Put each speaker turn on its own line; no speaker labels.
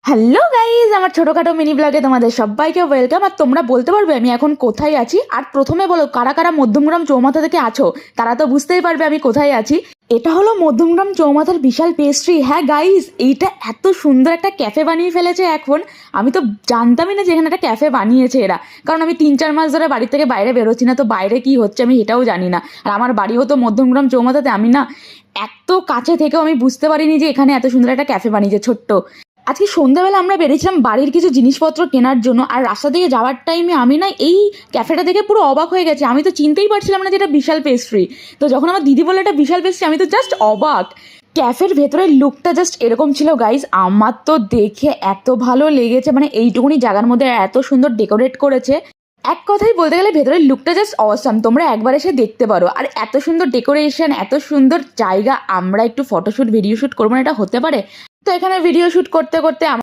Hello guys, আমার ছোটখাটো mini ব্লগে তোমাদের সবাইকে ওয়েলকাম। আর তোমরা বলতে পারবে আমি এখন কোথায় আছি? আর প্রথমে বলো, কারা কারা মধ্যমগ্রাম চৌমাথা থেকে আছো, তারা তো বুঝতেই পারবে আমি কোথায় আছি। এটা হলো মধ্যমগ্রাম চৌমাথার বিশাল পেস্ট্রি। হ্যাঁ গাইজ, এইটা এত সুন্দর একটা ক্যাফে বানিয়ে ফেলেছে এখন। আমি তো জানতামই না যে এখানে একটা ক্যাফে বানিয়েছে এরা, কারণ আমি 3-4 মাস ধরে বাড়ি থেকে বাইরে বেরোচ্ছি না, তো বাইরে কি হচ্ছে আমি এটাও জানি না। আর আমার বাড়িও তো মধ্যমগ্রাম চৌমাথাতে, আমি না এত কাছে থেকেও আমি বুঝতে পারিনি যে এখানে এত সুন্দর একটা ক্যাফে বানিয়েছে ছোট্ট। আজকে সন্ধ্যাবেলা আমরা বেরিয়েছিলাম বাড়ির কিছু জিনিসপত্র কেনার জন্য, আর রাস্তা দিয়ে যাওয়ার টাইমে আমি না এই ক্যাফেটা দেখে পুরো অবাক হয়ে গেছি। আমি তো চিনতেই পারছিলাম না যে এটা বিশাল পেস্ট্রি। তো যখন আমার দিদি বলে এটা বিশাল পেস্ট্রি, আমি তো জাস্ট অবাক। ক্যাফের ভেতরের লুকটা জাস্ট এরকম ছিল গাইজ, আমার তো দেখে এত ভালো লেগেছে। মানে এইটুকুনি জায়গার মধ্যে এত সুন্দর ডেকোরেট করেছে। এক কথাই বলতে গেলে ভেতরের লুকটা জাস্ট অসাম, তোমরা একবার এসে দেখতে পারো। আর এত সুন্দর ডেকোরেশন, এত সুন্দর জায়গা, আমরা একটু ফটোশ্যুট ভিডিও শ্যুট করবো না, এটা হতে পারে? তো এখানে ভিডিও শ্যুট করতে করতে